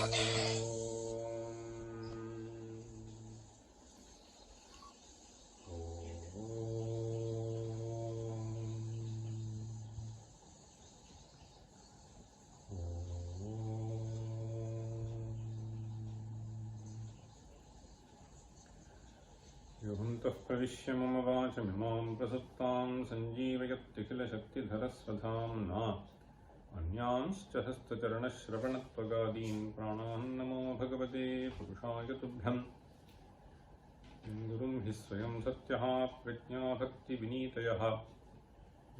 योऽन्तः प्रविश्य मम वाचमिमां प्रसुप्तां सञ्जीवयत्यखिलशक्तिधरस्वधाम्ना अन्यांश्च हस्तचरणश्रवणत्वगादीन् प्राणान् नमो भगवते पुरुषाय तुभ्यम्। गुरुं हि स्वयं सत्यः प्रज्ञाभक्तिविनीतयः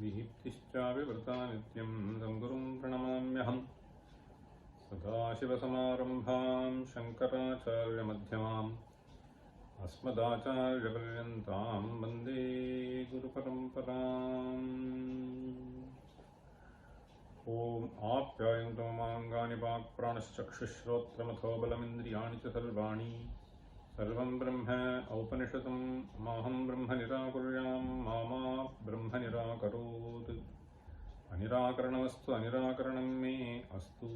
विहिप्तिश्चाविवृता नित्यं तं गुरुं प्रणमाम्यहम्। सदाशिवसमारम्भां शङ्कराचार्यमध्यमाम् अस्मदाचार्यपर्यन्तां वन्दे गुरुपरम्पराम्। ॐ आप्यायन्तु ममाङ्गानि वाक्प्राणश्चक्षुश्रोत्रमथो बलमिन्द्रियाणि च सर्वाणि सर्वं ब्रह्म औपनिषदं माहं ब्रह्म निराकुर्यां मा ब्रह्म निराकरोत्। अनिराकरणमस्तु अनिराकरणं मे अस्तु।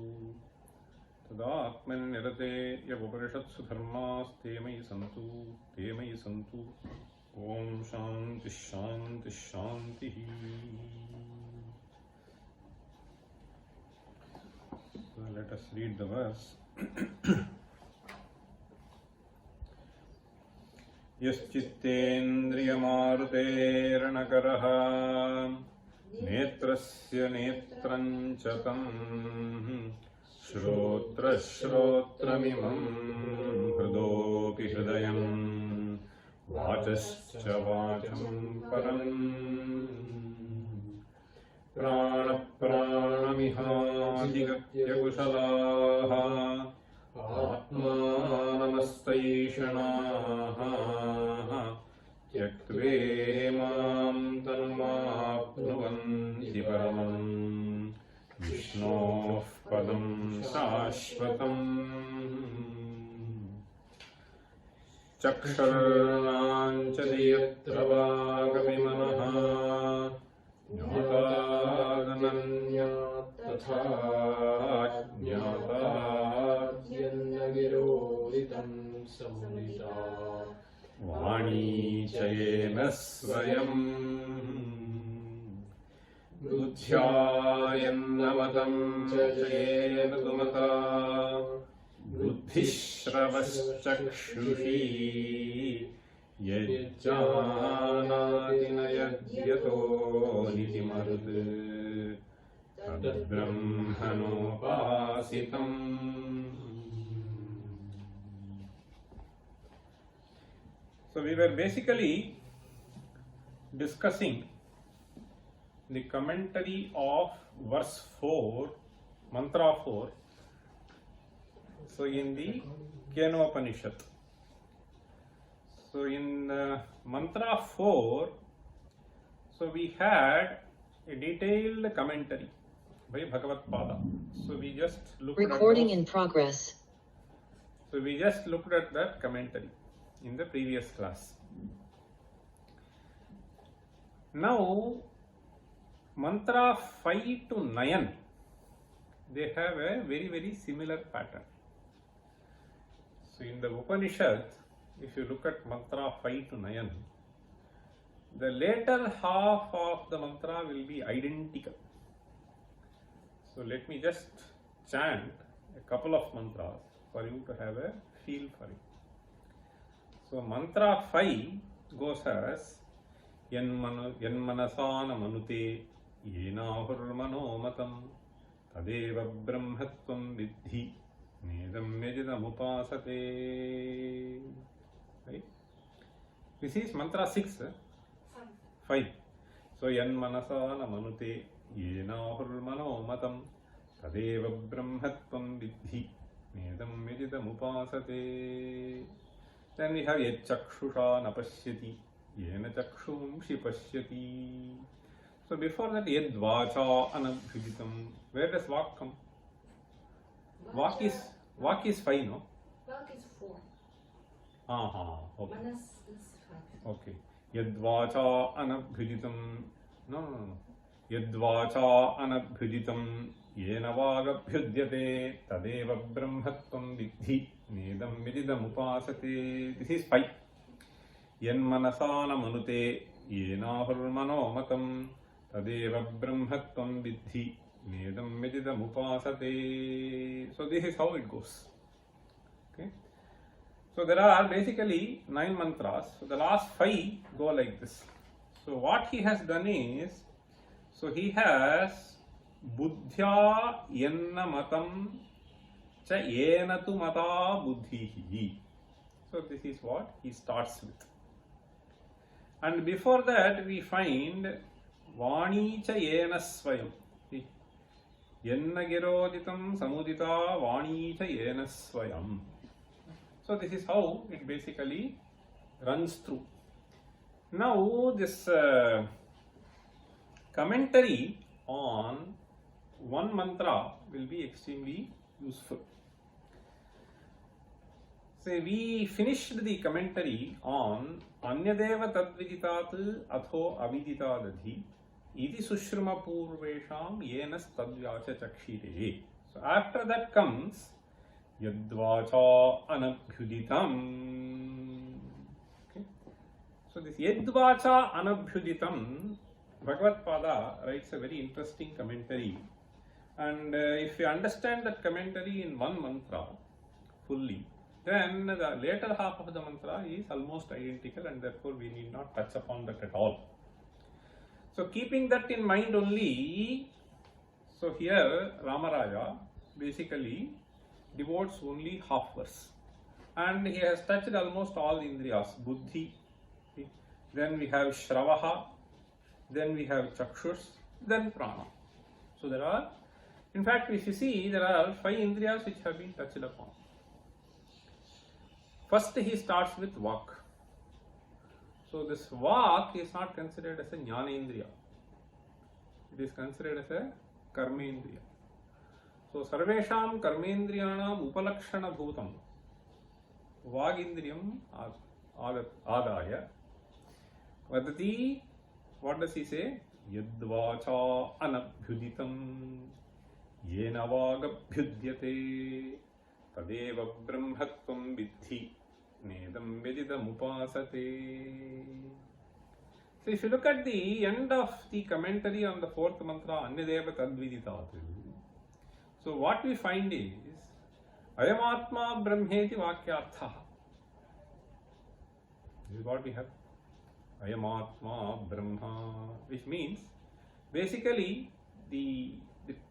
तदात्मन्निरते यवुपनिषत्सु धर्मास्ते मयि सन्तु ते मयि सन्तु। ॐ शान्तिः शान्तिः शान्तिः। So let us read the verse. यश्चित्तेन्द्रियमारुतेरणकरः नेत्रस्य नेत्रं च तं श्रोत्रश्रोत्रमिमं हृदोऽपि हृदयं वाचश्च वाचं परम् प्राणप्राणमिहाधिगत्य कुशलाः आत्मानमस्तैषणाः त्यक्त्वेमां तनुमाप्नुवन्ति परमम् विष्णोः पदं शाश्वतम्। चक्षुर्नाञ्चति वागभिमनः ज्ञातादनन्यात् तथा ज्ञाताद्यन्न विरोधितं समुदिता वाणी च येन स्वयम् बुद्ध्यायन्नमतं च येन तुमता बुद्धिश्रवश्चक्षुषी यज्जानाति न यद्यतो नितिमरुत् तद्ब्रह्मणोपासितम्। So we were basically discussing the commentary of verse 4, mantra 4. So in the Kenopanishad. So in mantra 4, so we had a detailed commentary by Bhagavad Pada. So we just looked recording in progress. So we just looked at that commentary in the previous class. Now mantra 5 to 9, they have a very similar pattern. So in the Upanishad, if you look at mantra 5 to 9, the later half of the mantra will be identical. So let me just chant a couple of mantras for you to have a feel for it. So mantra 5 goes as Yanmanasana manute yenahurmanomatam tadeva brahmatvam vidhi nedam yajidam upasate. Right? This is mantra 6. 5. So Yanmanasana manute yenahurmanomatam tadeva brahmatvam vidhi nedam yajidam upasate. Then we have Yachakshusha napashyati yena chakshumshi pashyati. So before that Yadvacha anabhijitam. Where does Vak come? Vak is 5, no? Vak is 4. Okay. Manas is 5. Okay. Yadvacha anabhijitam. No. Yadvacha anabhijitam येन वागभ्युद्यते तदेव ब्रह्मत्वं विद्धि नेदं विदिदमुपासते. This is 5. यन्मनसा न मनुते येनाहुर्मनोमतं तदेव ब्रह्मत्वं विद्धि नेदं विदिदमुपासते. So this is how it goes. Okay. So there are basically 9 mantras. So the last 5 go like this. So what he has done is, so he has buddhya yenna matam cha yena tu mata buddhihi. So this is what he starts with. And before that we find vani cha yena swayam. Yenna giroditam samudita vani cha yena swayam. So this is how it basically runs through. Now this commentary on one mantra will be extremely useful. So we finished the commentary on Anyadeva Tadviditat Atho Aviditadadhi Iti Sushrama Purvesham Yenas Tadvyacha Chakshire. So after that comes Yadvacha Anabhyuditam. Okay. So this Yadvacha Anabhyuditam, Bhagavad Pada writes a very interesting commentary. And if you understand that commentary in one mantra fully, then the later half of the mantra is almost identical, and therefore we need not touch upon that at all. So keeping that in mind only, so here Ramaraja basically devotes only half verse, and he has touched almost all indriyas, buddhi, then we have shravaha, then we have chakshus, then prana. So there are, in fact, if you see, there are 5 indriyas which have been touched upon. First he starts with vak. So this vak is not considered as a jnana indriya. It is considered as a karma indriya. So sarvesham karmendriyanam upalakshana bhutam vagindriyam adaya vadati. What does he say? Yadvacha anabhyuditam yena vagabhyudyate tadeva brahmatvam viddhi nedam vedidam upasate. So if you look at the end of the commentary on the 4th mantra Anyadeva Tadviditat, so what we find is Ayamatma Brahmeti Vakyartha. This is what we have. Ayamatma Brahma, which means basically the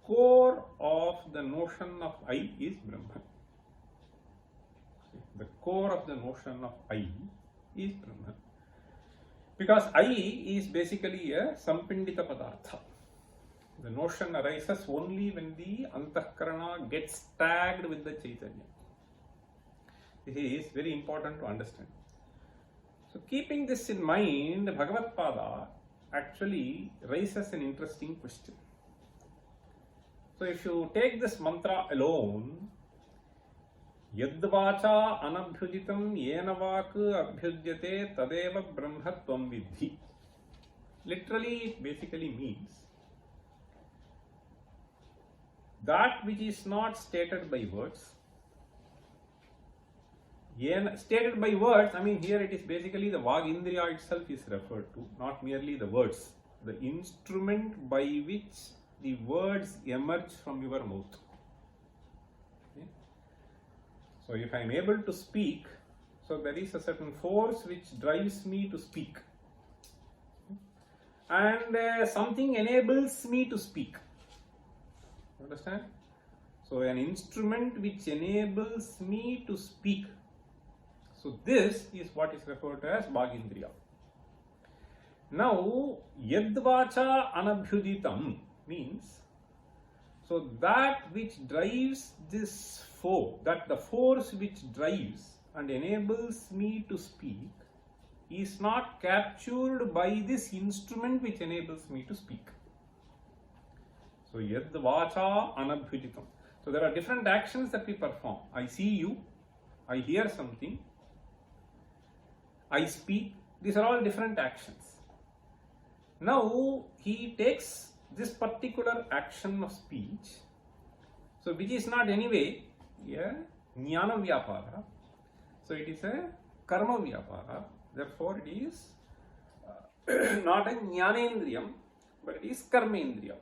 core of the notion of I is Brahman. The core of the notion of I is Brahman. Because I is basically a Sampindita Padartha. The notion arises only when the Antahkarana gets tagged with the Chaitanya. This is very important to understand. So keeping this in mind, Bhagavad Pada actually raises an interesting question. So if you take this mantra alone, Yadvacha Anabhyuditam Yena Vak Abhyudyate Tadeva Brahmatvam Viddhi. Literally it basically means that which is not stated by words. Stated by words, I mean here it is basically the Vag Indriya itself is referred to, not merely the words, the instrument by which the words emerge from your mouth. Okay. So if I am able to speak, so there is a certain force which drives me to speak, and something enables me to speak. Understand? So an instrument which enables me to speak. So this is what is referred to as Bhagindriya. Now, Yadvacha Anabhyuditam means, so that which drives this force, that the force which drives and enables me to speak is not captured by this instrument which enables me to speak. So Yadvacha Anabhyuditam. So there are different actions that we perform. I see you, I hear something, I speak. These are all different actions. Now he takes this particular action of speech So which is not anyway a jnana vyapara. So it is a karma vyapara. Therefore it is not a jnanendriyam, but it is karmendriyam.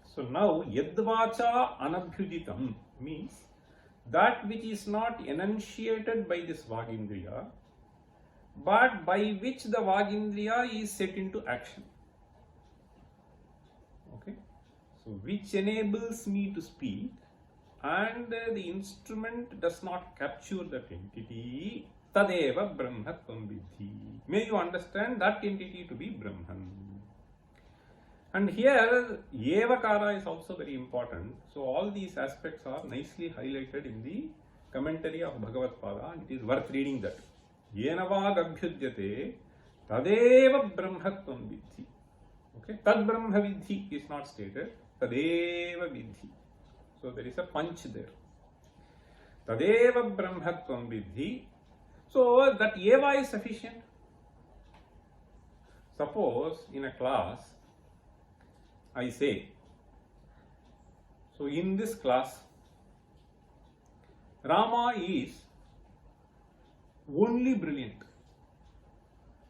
So now yadvacha anabhyuditam means that which is not enunciated by this vagindriya, but by which the vagindriya is set into action. Okay, so which enables me to speak, and the instrument does not capture that entity. Tadeva brahmatvam vidhi. May you understand that entity to be Brahman. And here Evakara is also very important. So all these aspects are nicely highlighted in the commentary of Bhagavad Pada, and it is worth reading that. Yenavag abhyudyate tadeva brahmatvam vidhi. Okay, tad brahma vidhi is not stated, tadeva vidhi. So there is a punch there. Tadeva brahmatvam vidhi. So that eva is sufficient. Suppose in a class I say, so in this class Rama is only brilliant.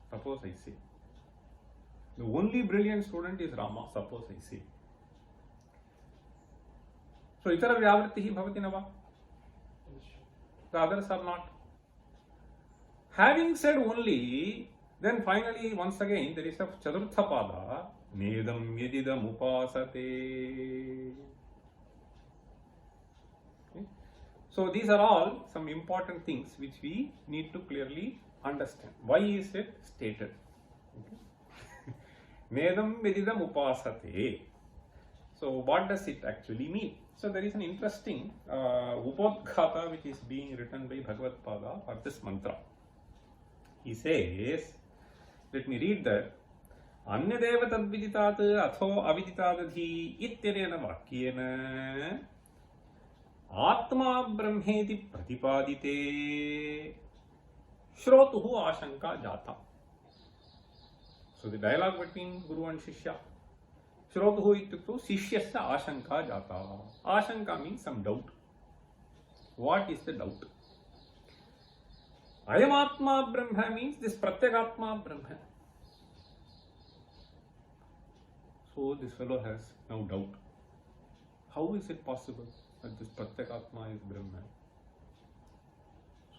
Suppose I say, the only brilliant student is Rama, suppose I say. So itara vyavrittihi bhavati na va? The others are not. Having said only, then finally once again there is a chaturtha pada, nedam yedidam upasate. Okay. So these are all some important things which we need to clearly understand. Why is it stated? Okay. Nedam yedidam upasate. So what does it actually mean? So there is an interesting Upodghata which is being written by Bhagavad Pada for this mantra. He says, let me read that. Anyadeva tadviditat atho aviditadadhi ityarena vakyena atma brahmeti pratipadite shrotuhu ashanka jata. So the dialogue between Guru and Shishya. Shrotuhu ityukto Shishyasya ashanka jata. Ashanka means some doubt. What is the doubt? Ayamatma Brahma means this Pratyakatma Brahma. So this fellow has now doubt. How is it possible that this Pratyakatma is Brahma?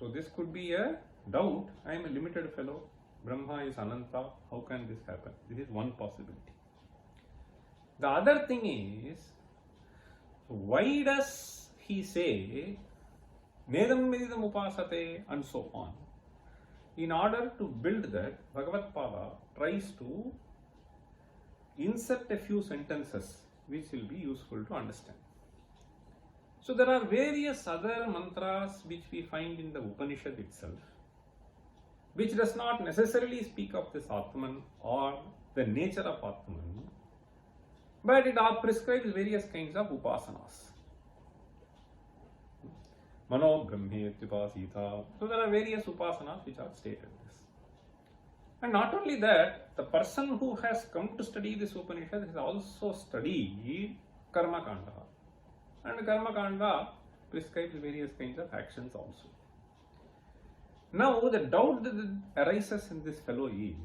So this could be a doubt. I am a limited fellow. Brahma is Ananta. How can this happen? This is one possibility. The other thing is, why does he say Nedam Vedidam Upasate and so on? In order to build that, Bhagavad Pada tries to insert a few sentences which will be useful to understand. So there are various other mantras which we find in the Upanishad itself, which does not necessarily speak of this Atman or the nature of Atman, but it prescribes various kinds of upasanas. Mano Brahmetyupasita. So there are various upasanas which are stated this. And not only that, the person who has come to study this Upanishad has also studied Karma Kanda. And Karma Kanda prescribes various kinds of actions also. Now the doubt that arises in this fellow is,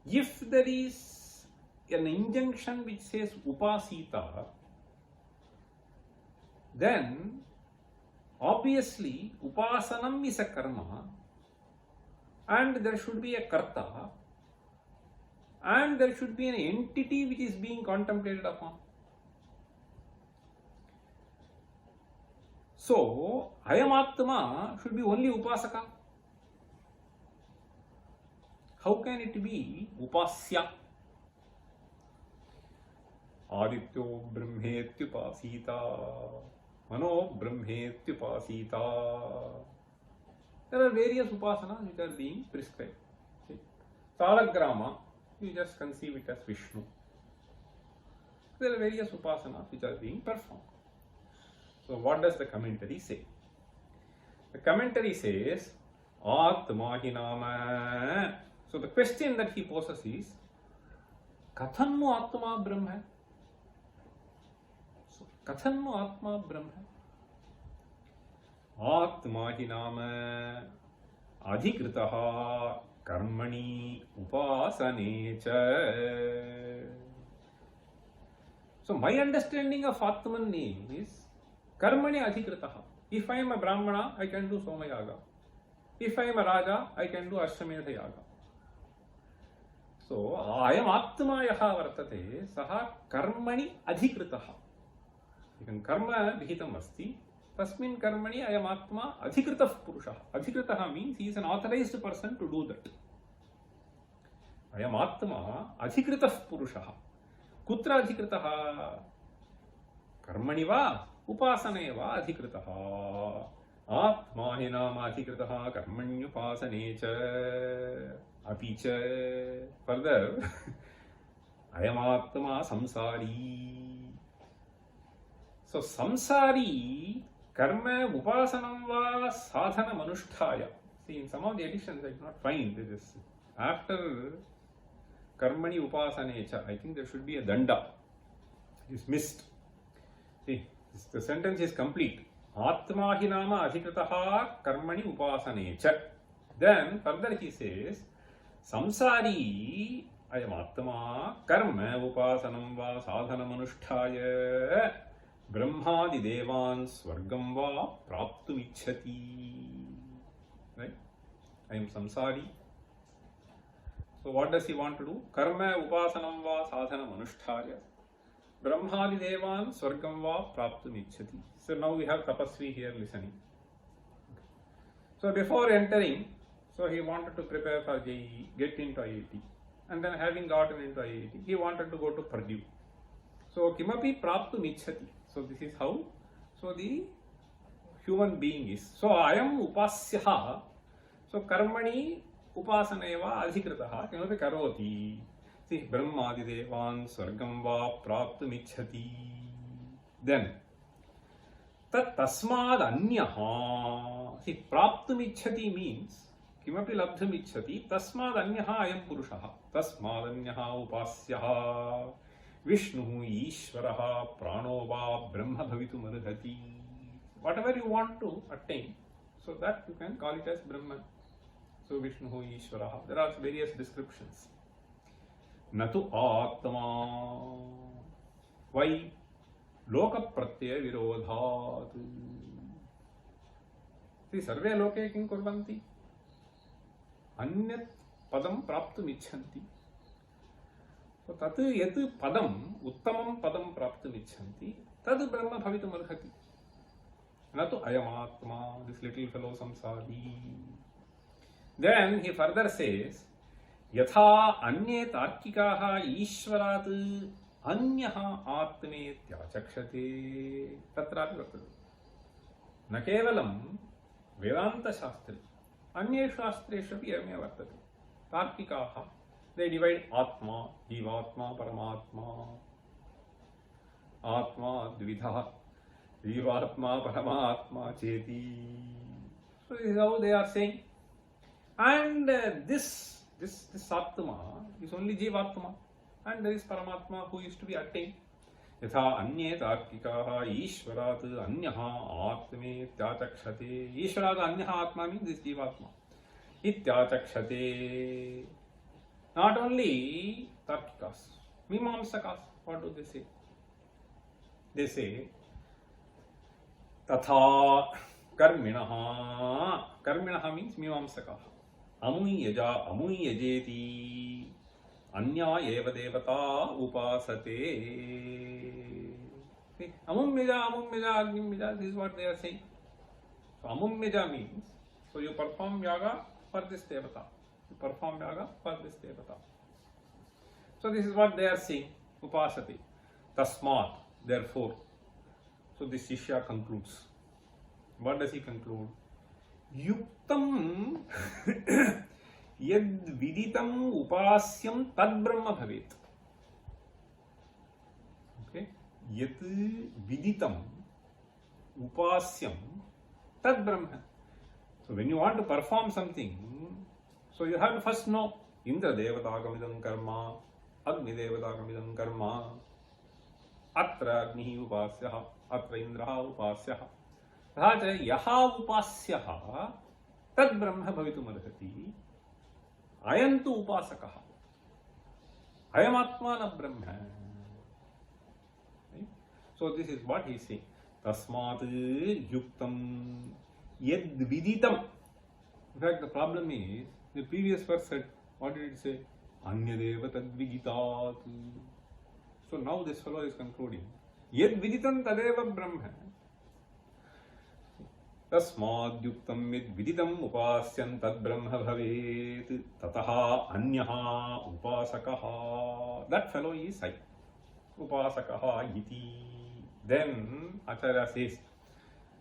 if there is an injunction which says Upasita, then obviously Upasanam is a karma, and there should be a karta, and there should be an entity which is being contemplated upon. So Ayamatma should be only Upasaka. How can it be Upasya? Adityo Brahmetyupasita, Mano Brahmetyupasita. There are various upasanas which are being prescribed. Salagrama, you just conceive it as Vishnu. There are various upasanas which are being performed. So what does the commentary say? The commentary says, Atmahinama. So the question that he poses is, Kathannu Atma Brahma? So कथम् आत्मा ब्रह्म? आत्मा हि नाम अधिकृतः कर्मणि उपासने च. So my understanding of Atman is karmani adhikritah. If I am a brahmana, I can do Somayaga. If I am a raja, I can do Ashwamedha yaga. So I am Atma yaha vartate, saha karmani adhikritah. Ikan karma vihitam asti. Tasmin karmani I am Atma adhikritah purusha. Adhikritah means he is an authorized person to do that. I am Atma adhikritah purusha. कुत्र अधिकृतः? कर्मणि वा उपासने वा अधिकृतः. आत्मा हि नाम अधिकृतः कर्मण्युपासने च. अपि च फर्दर अयमात्मा संसारी. सो संसारी कर्म उपासनं वा साधनमनुष्ठाय. See, in some of the editions I cannot find this. After Karmani upasane cha, I think there should be a danda. It is missed. See, the sentence is complete. Atma hi nama adhikrataha karmani upasane cha. Then further he says, samsari ayam atma karma upasanam va sadhanam anusthaya brahmadi devan swargam va praptum ichhati. Right? I am samsari. So what does he want to do? Karma upasanam va sadhanam anusthaya brahmadi devan swargam va praptum ichhati. So now we have tapasvi here listening. So before entering, so he wanted to prepare for JEE, get into IIT, and then having gotten into IIT, he wanted to go to Purdue. So kimapi praptum ichhati. So this is how so the human being is. So I am upasyaha. So karmani Upasane वा अधिकृतः किमपि करोति. See, ब्रह्मादिदेवान् स्वर्गं वा प्राप्तुमिच्छति. Then तस्माद् अन्यः. See, प्राप्तुमिच्छति means किमपि लब्धुमिच्छति. तस्माद् अन्यः अयं पुरुषः. तस्माद् अन्यः उपास्यः विष्णुः ईश्वरः प्राणो वा ब्रह्म भवितुमर्हति. Whatever you want to attain, so that you can call it as Brahman. So Vishnu Ishvaraha. There are various descriptions. Natu Atma. Why? Loka Pratyaya Virodhat. See, sarve loke kim kurvanti? Anyat padam praptum icchanti. So tat yat padam, uttamam padam praptum icchanti, tad brahma bhavitum arhati. Natu ayamatma, this little fellow samsari. Then he further says, यथा अन्ये तार्किकाः ईश्वरात् अन्यः आत्मेत्याचक्षते. तत्रापि वर्तते. न केवलं वेदान्तशास्त्रे, अन्येषु शास्त्रेषु अपि एवमेव वर्तते. तार्किकाः, they divide आत्मा, जीवात्मा, परमात्मा. आत्मा द्विविधः, जीवात्मा, परमात्मा चेति. So this is how they are saying. And this Atma is only Jivatma, and there is Paramatma who is to be attained. Yatha anye tarkikaha Ishvarat anyaha atme ityachakshate. Ishvarat anyaha atma means this Jivatma. Ityachakshate. Not only Tarkikas, Mimamsakas, what do they say? They say, Tatha Karminaha. Karminaha means Mimamsakaha. अमुय्यजेति अन्या एव देवता उपासते. Amumyaja, Agnimyaja, this is what they are saying. So Amumyaja means, so you perform yaga for this devata. You perform yaga for this devata. So this is what they are saying. Upasate. Tasmat, therefore. So this Shishya concludes. What does he conclude? युक्तम यद विदितम उपास्यम तद ब्रह्म भवेत्. Okay, यद विदितम उपास्यम तद ब्रह्म. So when you want to perform something, so you have to first know Indra devatāgamidam karma, Agni devatāgamidam karma, atra agnihi upasyah. अत्र इन्द्रः उपास्यः तथा च यः उपास्यः तद् ब्रह्म भवितुमर्हति अयं तु उपासकः अयमात्मा न ब्रह्म. So this is what he is saying. Tasmat yuktam yad viditam. In fact, the problem is the previous verse said, what did it say? Anyadeva tad viditat. So now this fellow is concluding. Yad viditam tadeva brahma. Tasmat yuktam yad viditam upasyan tad brahma bhavet tataha anyaha upasakaha. That fellow is I. Upasakaha iti. Then Acharya says,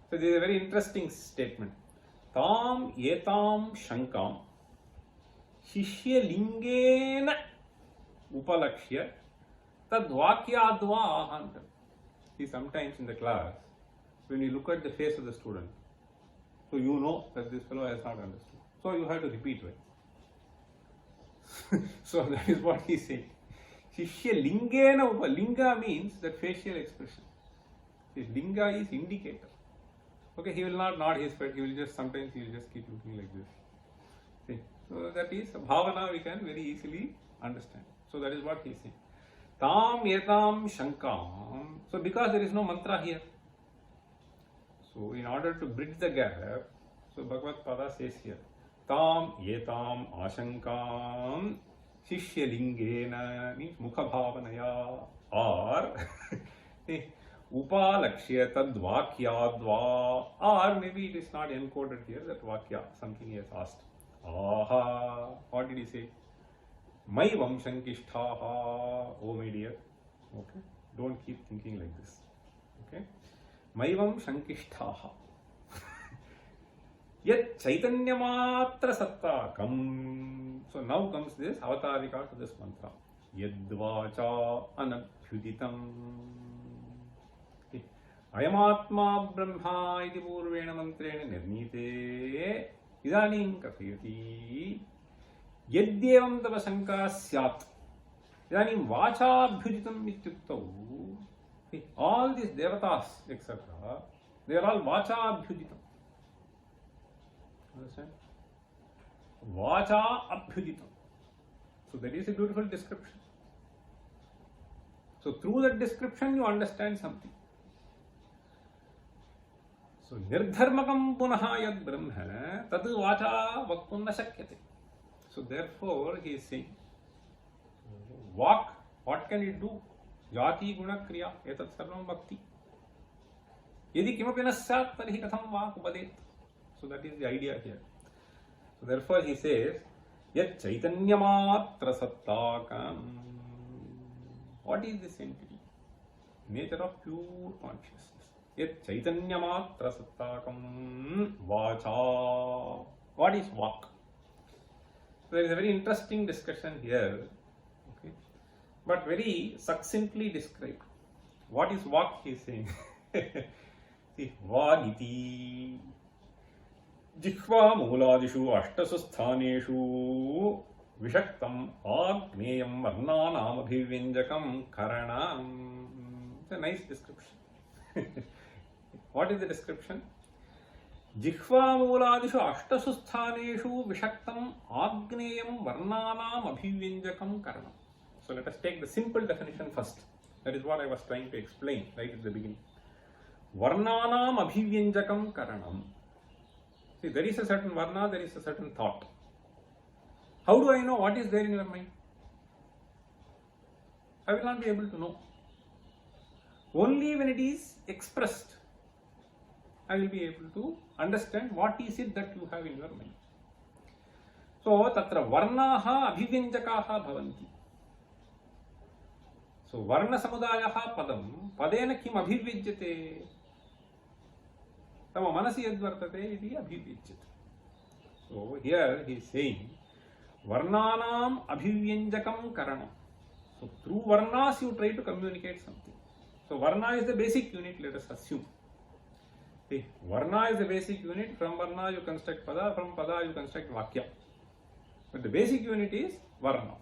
so this is a very interesting statement. Tam etam shankam shishya lingena upalakshya tad vakyadva ahanta. See, sometimes in the class, when you look at the face of the student, so you know that this fellow has not understood. So you have to repeat it. So that is what he is saying. Shishya lingena linga means that facial expression. See, linga is indicator. Okay, he will not nod his head, he will just sometimes he will just keep looking like this. See, so that is bhavana we can very easily understand. So that is what he is saying. Tam etam shankam. So because there is no mantra here, so in order to bridge the gap, so Bhagavad Pada says here, Tam etam ashankam shishya lingena means mukha bhavanaya or upalakshya tad vakyadva, or maybe it is not encoded here, that vakya, something he has asked. Aha, what did he say? Maivam shankishthaha, oh my dear. Okay, don't keep thinking like this. Okay, Maivam shankishthaha. Yat chaitanyamatra sattakam. So now comes this avatarika to this mantra. Yadvacha anabhyuditam. Ayamatma brahma iti purvena mantrena nirnite idanim kathayati yadyevam tava shanka syat idanim vacha abhyuditam ityuktau. All these devatas etc., they are all vacha abhyuditam. Understand? Vacha abhyuditam. So that is a beautiful description. So through that description you understand something. So nirdharmakam punaha yad brahma tad vacha vaktum na shakyate. So therefore he is saying, walk, what can it do? Jati guna kriya etat sarvam bhakti. Yadi kimapi na syat tarhi katham vak upadet. So that is the idea here. So therefore he says, yat chaitanyamatra sattakam. What is this entity? Nature of pure consciousness. Yat chaitanyamatra sattakam vacha. What is vak? So there is a very interesting discussion here, okay, but very succinctly described. What is vak he is saying? See, vaditi jihva mooladishu ashtasu sthaneshu vishaktam agneyam varnanam abhivinjakam karanam. It's a nice description. What is the description? Jihva mooladishu ashtasu sthaneshu vishaktam agneyam varnanam abhivinjakam karanam. So let us take the simple definition first. That is what I was trying to explain right at the beginning. Varnanam abhivinjakam karanam. See, there is a certain varna, there is a certain thought. How do I know what is there in your mind? I will not be able to know. Only when it is expressed, I will be able to understand what is it that you have in your mind. So, tatra varnaha abhivinjakaha bhavanti. So, varna samudayaha padam, padena kim abhivyajyate? Tama manasi yadvartate iti abhivyajyate. So, here he is saying, varnanam abhivyanjakam karanam. So, through varnas you try to communicate something. So, varna is the basic unit, let us assume. See, varna is the basic unit, from varna you construct pada, from pada you construct vakya. But the basic unit is varna.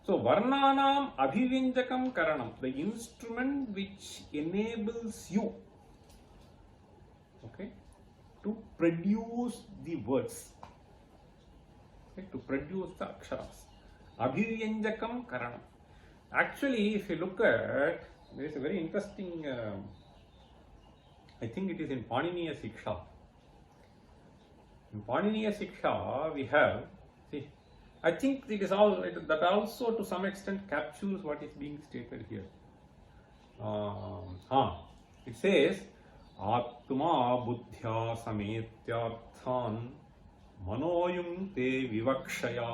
So varnanam abhivyঞ্জকম karanam, the instrument which enables you, okay, to produce the words, okay, to produce the aksharas. Abhivyঞ্জকম karanam. Actually, if you look at, there is a very interesting, I think it is in Paniniya Siksha. In Paniniya Siksha, we have, see, I think it is all, that also to some extent captures what is being stated here. It says, Atma buddhya sametyarthan manoyumte vivakshaya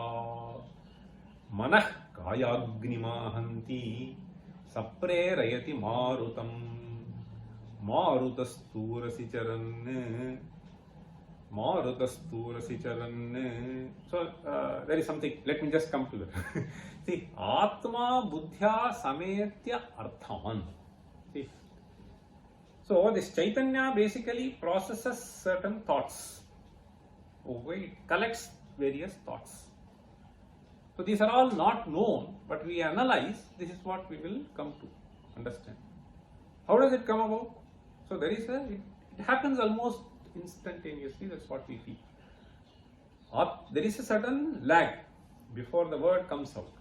manah kayagnimahanti saprerayati marutam marutastūrasicharan. So there is something, let me just come to that. See, Atma buddhya sametya arthan. See, so this Chaitanya basically processes certain thoughts. It collects various thoughts. So these are all not known, but we analyze, this is what we will come to understand. How does it come about? So there is it happens almost instantaneously, that's what we feel. There is a certain lag before the word comes out.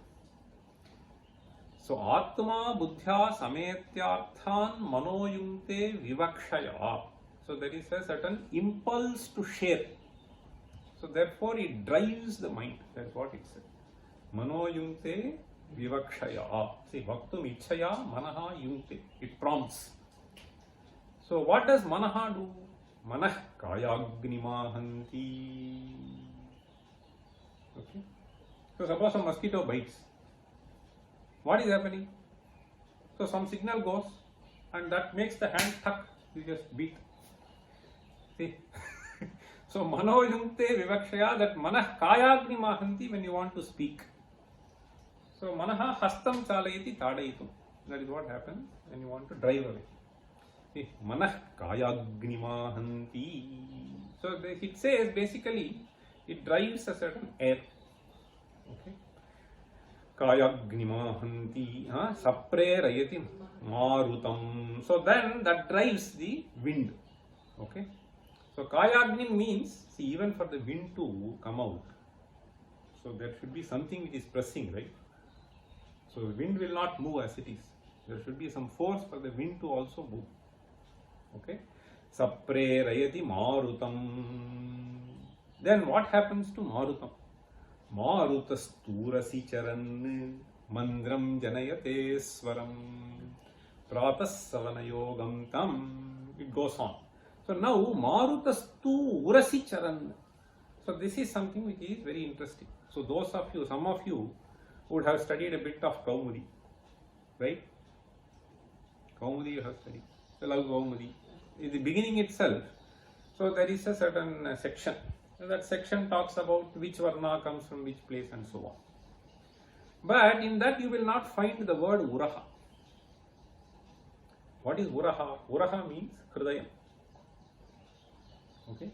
So Atma buddhya sametyarthan manoyumte vivakshaya. So there is a certain impulse to share. So therefore it drives the mind. That's what it says. Manoyumte vivakshaya. See, vaktum ichchaya manaha yumte. It prompts. So what does manaha do? Manah kayagnimahanti. Okay. So suppose a mosquito bites. What is happening? So some signal goes and that makes the hand tuck. You just beat. See? So manoyumte vivakshaya, that manah kayagnimahanti when you want to speak. So manaha hastam chalayati tadayitum. That is what happens when you want to drive away. See, manah kayagnimahanti. So it says basically it drives a certain air. Okay. Kayagnimahanti, saprerayati marutam. So then that drives the wind. Okay. So kayagni means, see, even for the wind to come out, so there should be something which is pressing, right? So the wind will not move as it is. There should be some force for the wind to also move. Okay. Saprerayati marutam. Then what happens to marutam? Marutastūrasicharan mandram janayate swaram pratassavanayogam tam. It goes on. So now Marutastūrasicharan. So this is something which is very interesting. So those of you, some of you would have studied a bit of Kaumudi, right? Kaumudi you have studied. So Laghu Kaumudi. In the beginning itself, so there is a certain section. So that section talks about which varna comes from which place and so on. But in that you will not find the word Uraha. What is Uraha? Uraha means Hridayam. Okay.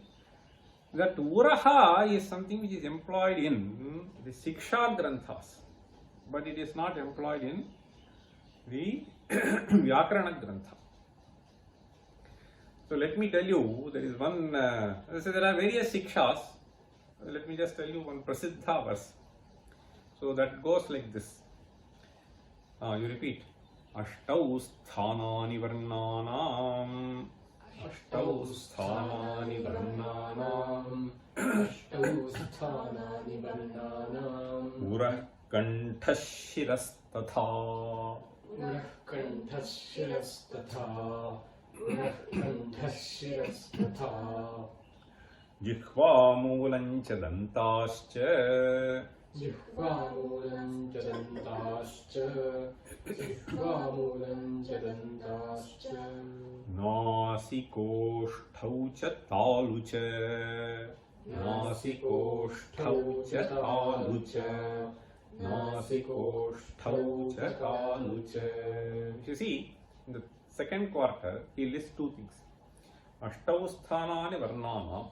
That Uraha is something which is employed in the Siksha Granthas, but it is not employed in the Vyakarana Grantha. So let me tell you, there is one, there are various Sikshas. Let me just tell you one Prasiddha verse. So that goes like this. You repeat. Ashtau sthanani varnanam. Ashtau sthanani varnanam. Ashtau sthanani varnanam. Urah kanthashirastatha. Urah kanthashirastatha. Urah kanthashirastatha. Jihvamulam cha dantascha. Jihvamulam cha dantascha. Jihvamulam cha dantascha. Nasikoshtau cha talu cha. Nasikoshtau cha talu cha. Nasikoshtau cha talu cha. You see, in the second quarter, he lists two things. Ashtau sthanani varnanam.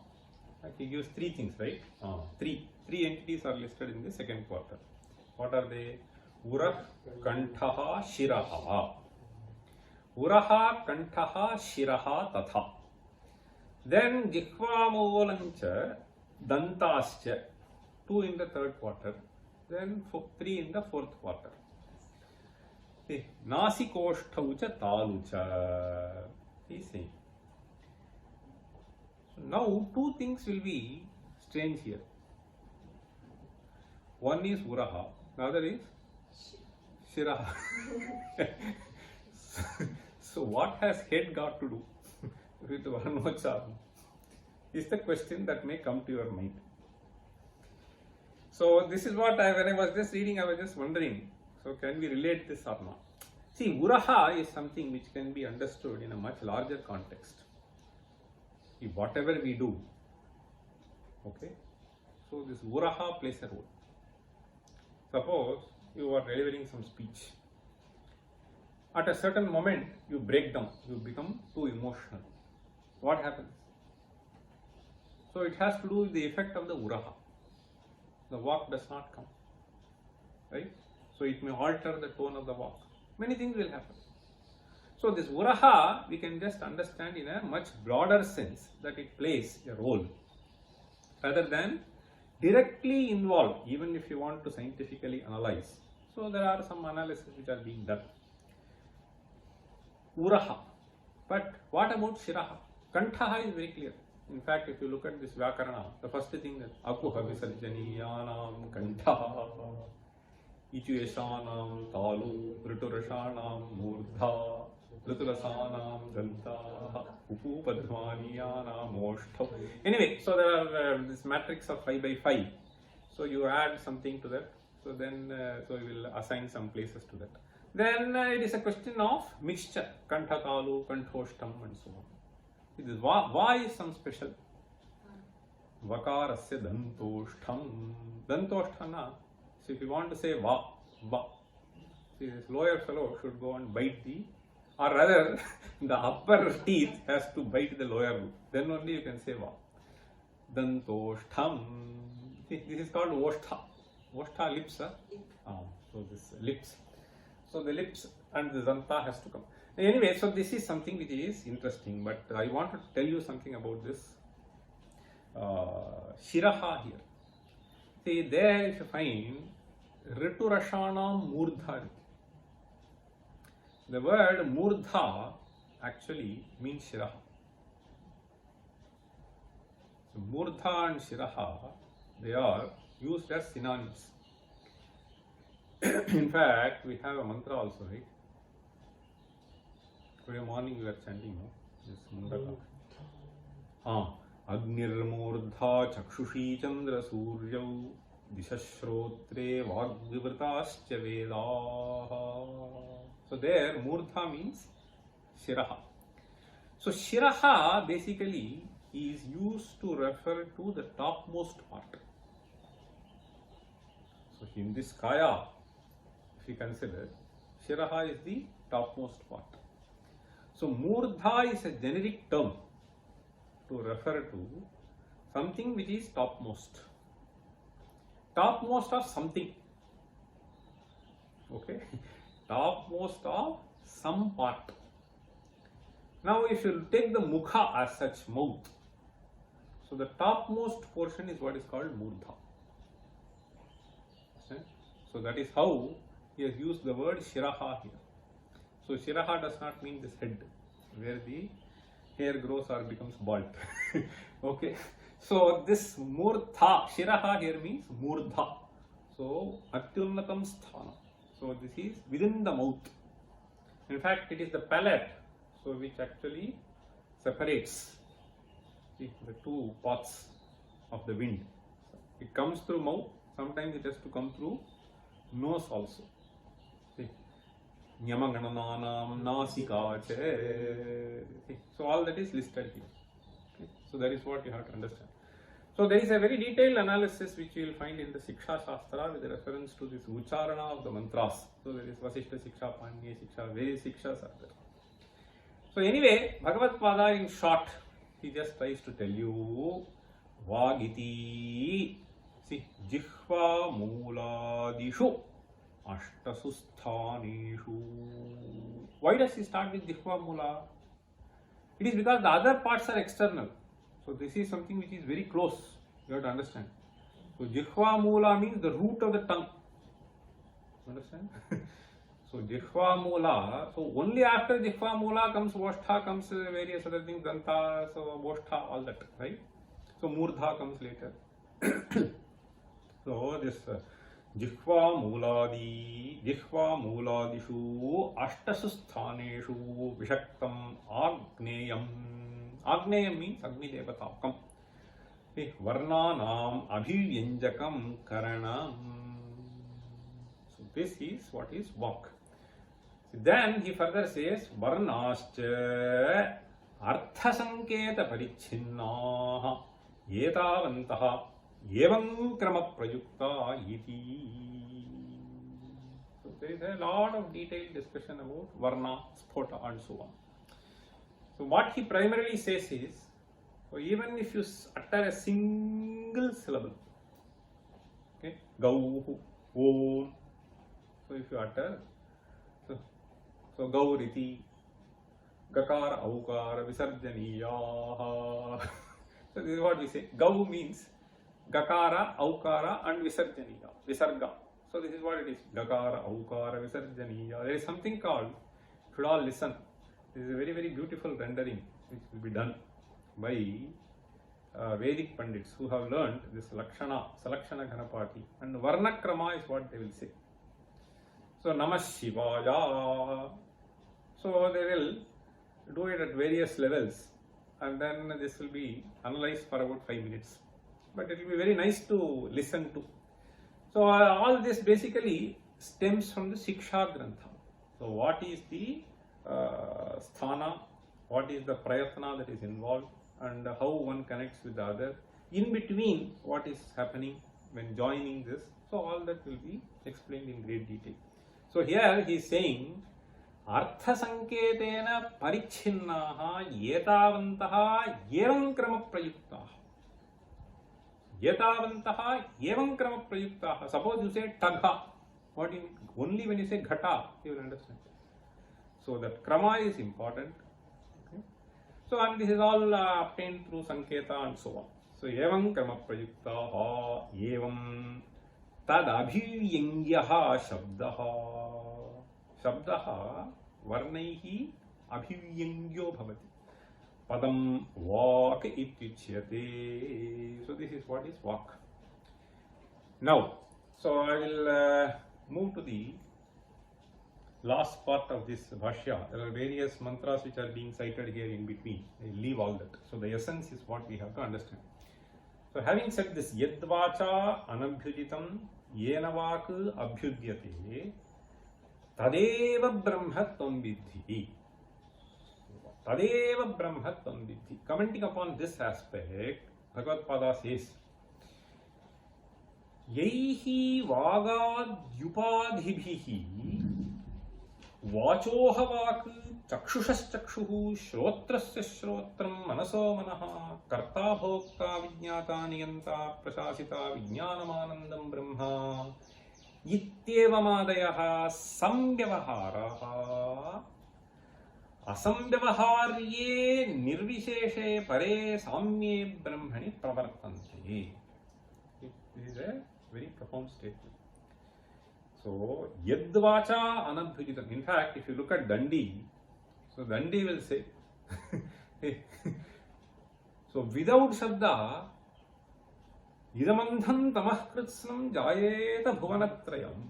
He gives three things, right? Three entities are listed in the second quarter. What are they? Urah, Kantaha, Shiraha. Uraha, Kantaha, Shiraha, Tatha. Then Jihva Molancha, Dantascha, 2 in the third quarter, then 3 in the fourth quarter. Nasikoshtaucha Talucha. He's saying. So now 2 things will be strange here. One is Uraha, the other is Shiraha. So what has head got to do with Varnocharma is the question that may come to your mind. So this is what when I was just reading, I was just wondering, so can we relate this or not? See, Uraha is something which can be understood in a much larger context. If whatever we do, okay, so this Uraha plays a role. Suppose you are delivering some speech. At a certain moment, you break down, you become too emotional. What happens? So it has to do with the effect of the Uraha. The walk does not come, right? So it may alter the tone of the walk. Many things will happen. So this Uraha, we can just understand in a much broader sense that it plays a role rather than directly involved, even if you want to scientifically analyze. So there are some analyses which are being done. Uraha. But what about Shiraha? Kantaha is very clear. In fact, if you look at this Vyakarana, the first thing is Akuha Visarjaniyanam Kantaha Ichuyeshanam Talu Riturashanam Murdha Riturasanam Danta Upupadhvaniyanam Moshta. Anyway, so there are this matrix of 5 by 5. So you add something to that. So then, so you will assign some places to that. Then it is a question of mixture, Kantakalu, Kantoshtam and so on. It is Va is some special. Vakarasya Dantoshtam. Dantoshtana. So if you want to say Va. See, this lower fellow should go and bite the, or rather the upper teeth has to bite the lower root. Then only you can say Va. Dantoshtam. See, this is called Oshtha. Oshtha lips. So this lips. So the lips and the Danta has to come. Anyway, so this is something which is interesting, but I want to tell you something about this Shiraha here. See, there if you find Riturashanam Murdha. The word Murdha actually means Shiraha. So Murdha and Shiraha, they are used as synonyms. In fact, we have a mantra also, right? Today morning we were chanting, no? This Mundaka. Agnirmurdha Chakshushi Chandra Suryau Dishashrotre Vagvivrtascha Vedaha. So there, Murdha means Shiraha. So Shiraha basically is used to refer to the topmost part. So in this Kaya, if you consider, Shiraha is the topmost part. So Murdha is a generic term to refer to something which is topmost. Topmost of something. Okay? Topmost of some part. Now if you take the Mukha as such, mouth, so the topmost portion is what is called Murdha. So that is how he has used the word Shiraha here. So Shiraha does not mean this head, where the hair grows or becomes bald. Okay. So this Murdha, Shiraha here means Murdha. So Atyunnatam Sthana. So this is within the mouth. In fact, it is the palate, so which actually separates the two paths of the wind. It comes through mouth. Sometimes it has to come through nose also. See, Nyamagananam Nasikache. So all that is listed here. Okay. So that is what you have to understand. So there is a very detailed analysis which you will find in the Siksha Shastra with reference to this Ucharana of the mantras. So there is Vasishta Siksha, Paniya Siksha, various Sikshas are there. So anyway, Bhagavad Pada in short, he just tries to tell you Vagiti. See, Jihva Mooladishu ashtasu sthaneshu. Why does he start with Jihva Mula? It is because the other parts are external. So this is something which is very close. You have to understand. So Jihva Mula means the root of the tongue. Understand? So Jihva Mula, so only after Jihva Mula comes Vostha, comes various other things, Danta, so Vostha, all that, right? So Murdha comes later. So this Jihva Muladishu Ashtasu Sthaneshu Vishaktam Agneyam. Agneyam means Agni Devatakam. Varnanam Abhivyanjakam Karanam. So this is what is Vak. Then he further says Varnascha Arthasanketa Parichinnaha Yetavantaha Evam Krama Prayukta iti. So there is a lot of detailed discussion about Varna, Sphota and so on. So what he primarily says is, so even if you utter a single syllable, okay, Gauhu, Om, so if you utter, so Gauriti, Gakara, Aukara, Visarjaniyaha. So this is what we say. Gau means Gakara, Aukara and Visarjaniya, Visarga. So this is what it is. Gakara, Aukara, Visarjaniya. There is something called, you should all listen. This is a very, very beautiful rendering which will be done by Vedic Pandits who have learned this Lakshana, Salakshana Ghanapati, and Varnakrama is what they will say. So Namah Shivaya. So they will do it at various levels, and then this will be analyzed for about 5 minutes. But it will be very nice to listen to. So all this basically stems from the Siksha Grantha. So what is the sthana, what is the prayatna that is involved, and how one connects with the other, in between what is happening when joining this. So all that will be explained in great detail. So here he is saying Artha Sanketena Parichinnaha Yetavantaha Evam Krama Prayuktaha. Yetavantaha Evam Krama Prayuktaha. Suppose you say Tagha. What do you mean? Only when you say Ghata, you will understand. So that Krama is important. Okay. So and this is all obtained through Sanketa and so on. So Evam Krama Prayuktaha Evam Tad Abhivyanyaha Shabdaha. Shabdaha Varnaihi Abhivyangyo Bhavati. Padam Vak Ityuchyate. So this is what is Vak. Now, so I will move to the last part of this Bhashya. There are various mantras which are being cited here in between. I leave all that. So the essence is what we have to understand. So having said this, Yadvacha Anabhyujitam Yenavak Abhyudyate Tadeva Brahmatvam Vidhi. Tadeva Brahmatvam Vidhi. Commenting upon this aspect, Bhagavad Pada says, Yaihi Vagadyupadhibhihi Vachohavak Chakshushaschakshuhu Shrotrasya Shrotram Manaso Manaha Karta Bhokta Vijnata Niyanta Prashasita Vijnanamanandam Brahma Ityevamadayaha Samvyavaharaha Asamvyavaharye Nirvisheshe Pare Samye Brahmani Pravartante. This is a very profound statement. So, Yadvacha Anabhujitam. In fact, if you look at Dandi, so Dandi will say, so without Shabda, Idamandhan Tamah Kritsnam Jayeta Bhuvanatrayam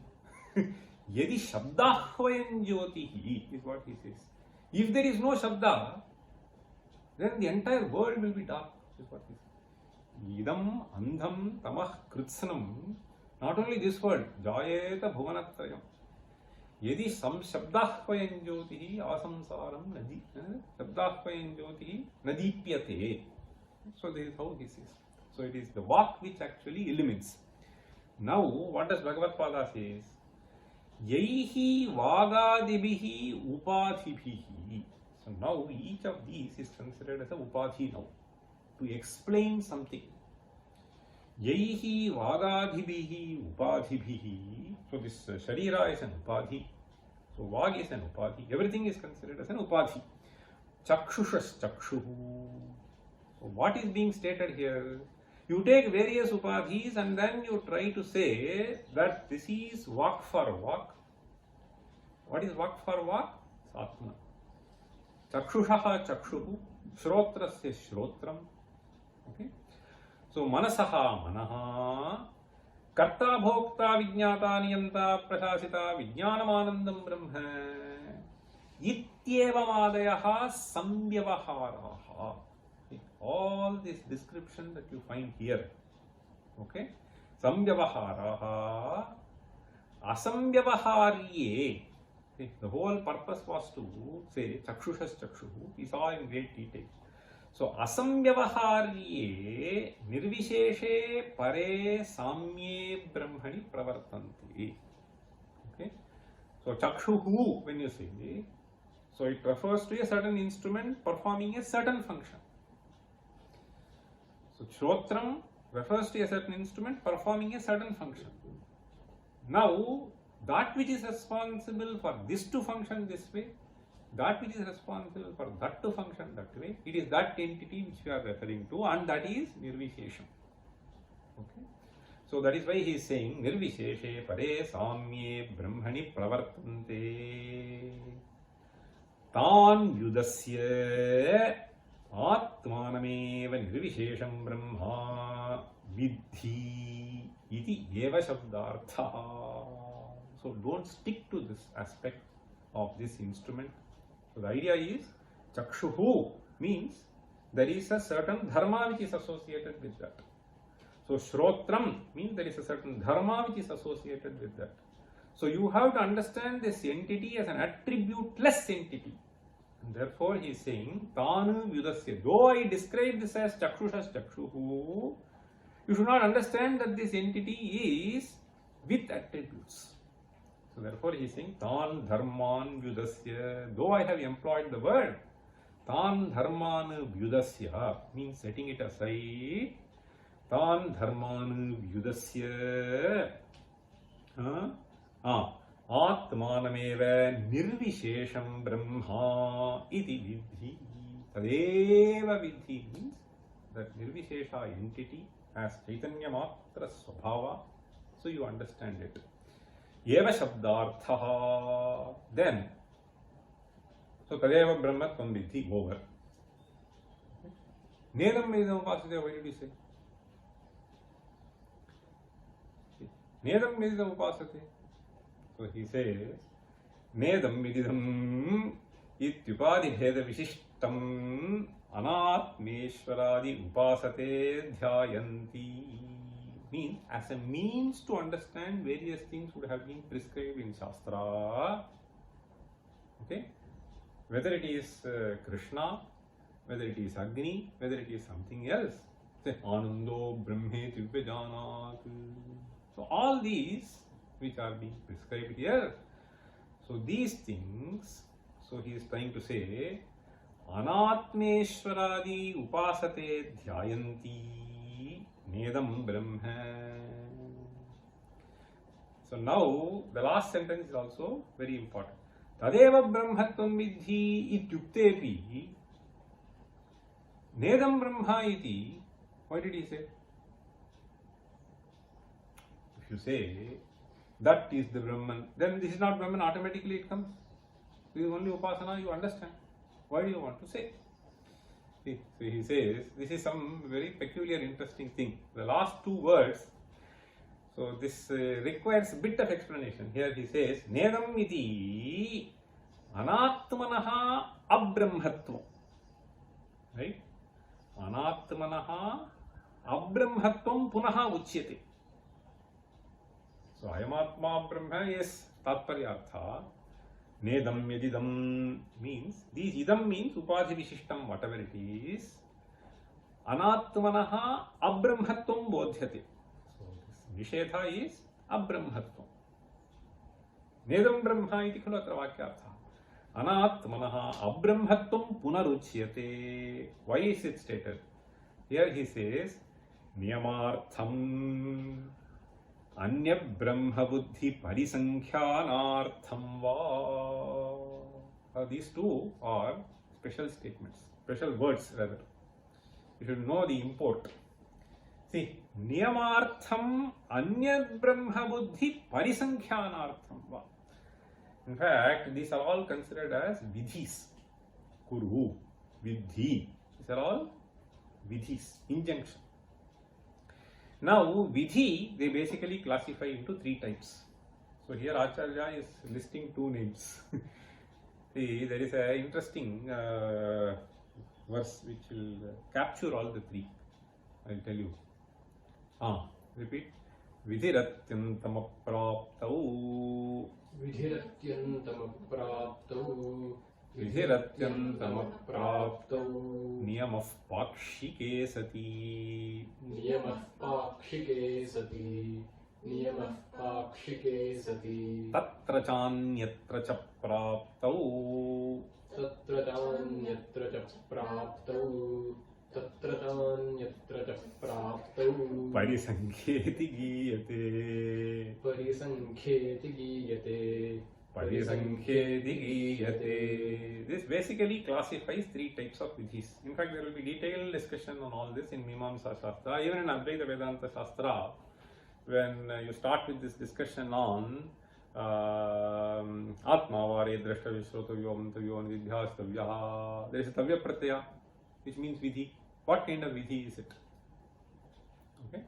Yadi Shabdahvayan Jyotihi is what he says. If there is no Shabda, then the entire world will be dark, is what he says. Idam Andham Tamah Kritsnam. Not only this word, Jayeta Bhuvanatrayam. Yadi sam Shabdahvayan Jyotihi asamsaram nadi. Shabdahvayan Jyotihi nadipyate. So this is how he says. So it is the Vak which actually illumines. Now, what does Bhagavad Pada says? Yaihi Vagadibihi Upadhibhihi. So now each of these is considered as a Upadhi now. To explain something. Yaihi vagadhibihi upadhibihi. So this sharira is an upadhi. So vag is an upadhi. Everything is considered as an upadhi. Chakshushas chakshuhu. So what is being stated here? You take various upadhis and then you try to say that this is vak for vak. What is vak for vak? Satma. Chakshushaha chakshuhu. Shrotrasya shrotram. Okay. So manasaha manaha. Karta bhokta vijñata niyanta prashasita vijñanamanandam brahma. Ityevamadayaha samvyavaharaha. All this description that you find here, okay? Samvyavaharaha, asamvyavaharye. The whole purpose was to say chakshushas chakshuhu. We saw in great detail. So asamvyavaharye nirvisheshe pare samye brahmani pravartanti. Okay? So chakshuhu, when you say, so it refers to a certain instrument performing a certain function. So shrotram refers to a certain instrument performing a certain function. Now, that which is responsible for this to function this way, that which is responsible for that to function that way, it is that entity which we are referring to, and that is nirvishesham. Okay? So that is why he is saying nirvisheshe pare samye brahmani pravartante tan yudasya Atmanameva nirvishesham brahma vidhi iti eva shabdartha. So don't stick to this aspect of this instrument. So the idea is chakshuhu means there is a certain dharma which is associated with that. So shrotram means there is a certain dharma which is associated with that. So you have to understand this entity as an attributeless entity. And therefore he is saying tanu vyudasya. Though I describe this as chakshushas chakshuhu, you should not understand that this entity is with attributes. So therefore he is saying tan dharman vyudasya. Though I have employed the word tan dharman vyudasya means setting it aside. Tan dharman vyudasya Atmanameva nirvishesham brahma iti vidhi. Tadeva vidhi means that nirvishesha entity has chaitanya matra swabhava. So you understand it. Eva shabdartha. Then, so tadeva brahma tvam vidhi over. Nedam midam upasate. Why did he say? Nedam midam upasate. So he says, Nedam mididam ityupadi bheda vishishtam anatmeshwaradi upasate dhyayanti. Means as a means to understand various things would have been prescribed in Shastra. Okay? Whether it is Krishna, whether it is Agni, whether it is something else. Say, Anando Brahmeti Vyajanat. So all these which are being prescribed here. So these things, so he is trying to say, Anatmeshwaradi upasate dhyayanti nedam brahma. So now the last sentence is also very important. Tadeva brahmatvam vidhi ityuktepi nedam brahma iti. Why did he say? If you say that is the Brahman, then this is not Brahman, automatically it comes. This is only Upasana, you understand. Why do you want to say? See, so he says, this is some very peculiar, interesting thing. The last two words, so this requires a bit of explanation. Here he says, Nedam iti anatmanaha abrahmatvam. Right? Anatmanaha abrahmatvam punaha uchyate. So ayamatma brahma is tatparyartha. Nedam yadidam means, these idam means upadhi vishishtam, whatever it is. Anatmanaha abrahmatvam bodhyate. So this nishedha is abrahmatvam. Nedam brahma iti khulu atra vakyartha. Anatmanaha abrahmatvam punaruchyate. Why is it stated? Here he says, Niyamartham Anya Brahma Buddhi Parisankhyanartham Va. These two are special statements, special words rather. You should know the import. See, Niyamartham Anya Brahma Buddhi Parisankhyanartham Va. In fact, these are all considered as vidhis. Kuru, vidhi. These are all vidhis, injunction. Now, vidhi, they basically classify into three types. So here Acharya is listing two names. See, there is an interesting verse which will capture all the three. I'll tell you. Repeat. Vidhiratyantamappraptau. Vidhiratyantamappraptau. Vidhiratyantamappraptau. Niyamah pakshike sati. Niyamah pakshike sati. Niyamah pakshike sati. Tatra chanyatra cha praptau. Tatra tanyatra cha praptau. Tatra tanyatra cha praptau. Parisankheti giyate. Parisankheti giyate. Parisankheti giyate. This basically classifies three types of vidhis. In fact, there will be detailed discussion on all this in Mimamsa Shastra. Even in Advaita Vedanta Shastra, when you start with this discussion on Atma Vare Drashta Vishrotavyam Antavyo Vidhyastavya, there is a Tavya Pratyaya, which means vidhi. What kind of vidhi is it? Okay.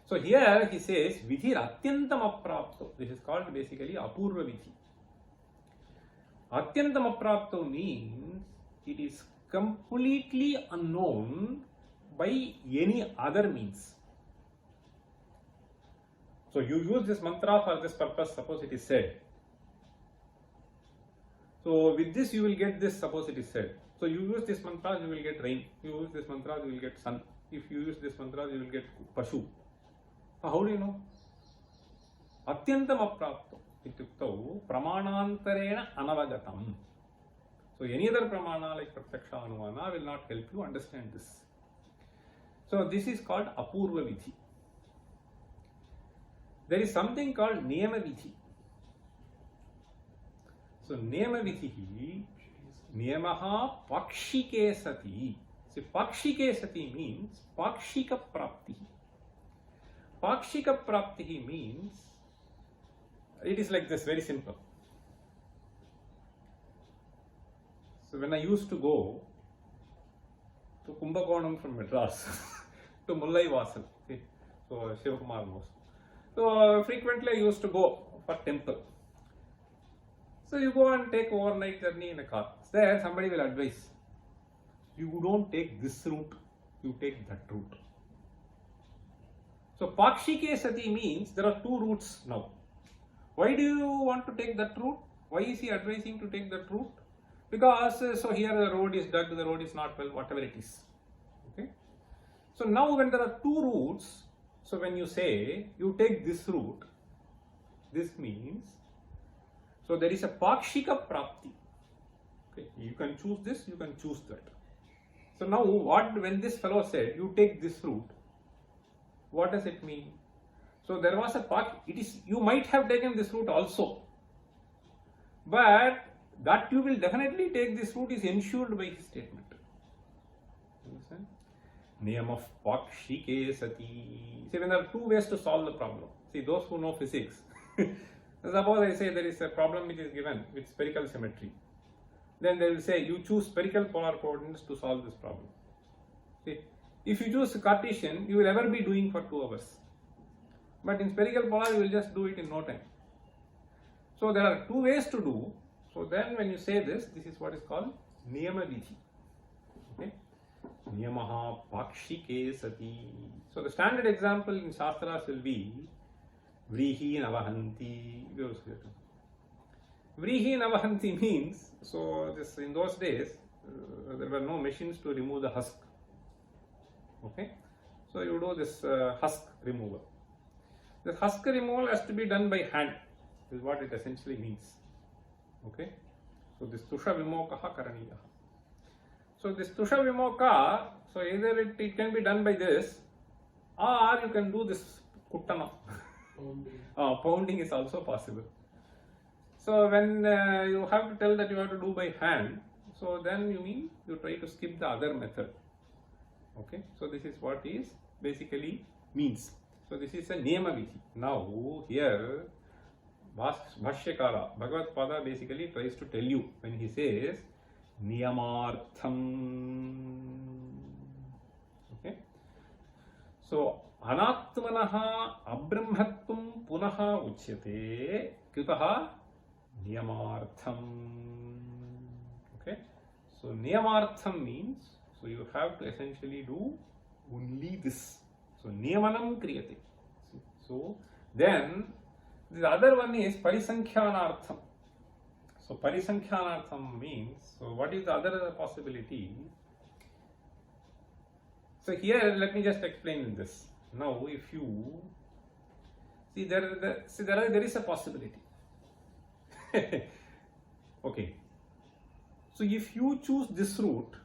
So here he says vidhir atyantam aprapto. This is called basically apurva vidhi. Atyantam aprapto means it is completely unknown by any other means. So you use this mantra for this purpose, suppose it is said. So with this you will get this, suppose it is said. So you use this mantra, you will get rain. You use this mantra, you will get sun. If you use this mantra, you will get pashu. So how do you know? Atyantam aprapto ityuktau pramanantarena anavagatam. So any other pramana like pratyaksha anumana will not help you understand this. So this is called apurva vidhi. There is something called niyama vidhi. So niyama vidhi, niyamaha pakshike sati. See, pakshike sati means pakshika prapti. Pakshika prapti means it is like this, very simple. So when I used to go to Kumbakonam from Madras to Mullai Vasal, see, so Shivakumar knows. So frequently I used to go for temple. So you go and take overnight journey in a car. There somebody will advise, you don't take this route, you take that route. So Pakshike Sati means there are two routes now. Why do you want to take that route? Why is he advising to take that route? Because so here the road is dug, the road is not well, whatever it is. Okay. So now when there are two routes, so when you say you take this route, this means so there is a Pakshika Prapti. Okay. You can choose this, you can choose that. So now when this fellow said you take this route, what does it mean? So there was a you might have taken this route also, but that you will definitely take this route is ensured by his statement. Understand? Niyamah pakshike sati. See, when there are two ways to solve the problem. See, those who know physics, suppose I say there is a problem which is given with spherical symmetry. Then they will say you choose spherical polar coordinates to solve this problem. See, if you choose Cartesian, you will ever be doing for 2 hours. But in spherical polar, you will just do it in no time. So there are two ways to do. So then when you say this, this is what is called Niyama Vidhi. Okay? Niyamaha Pakshike Sati. So the standard example in Shastras will be Vrihi Navahanti. Vrihi Navahanti means, so this in those days, there were no machines to remove the husk. Okay? So you do this husk removal. The husk removal has to be done by hand. This is what it essentially means. Okay? So this Tusha Vimokaha Karaniya. So this Tusha Vimoka, so either it can be done by this, or you can do this kuttana. Pounding is also possible. So when you have to tell that you have to do by hand, so then you try to skip the other method. Okay, so this is what is basically means. So this is a niyama vidhi. Now here Bhashyakara, Bhagavad Pada basically tries to tell you when he says niyamartham. Okay, so anatmanaha abrahmatvam punaha uchyate kritaha niyamartham. Okay, so niyamartham means, so you have to essentially do only this. So niyamanam kriyate. So then the other one is parisankhyānārtham. So parisankhyānārtham means, so what is the other possibility? So here let me just explain this. Now if you see there is a possibility. Okay. So if you choose this route,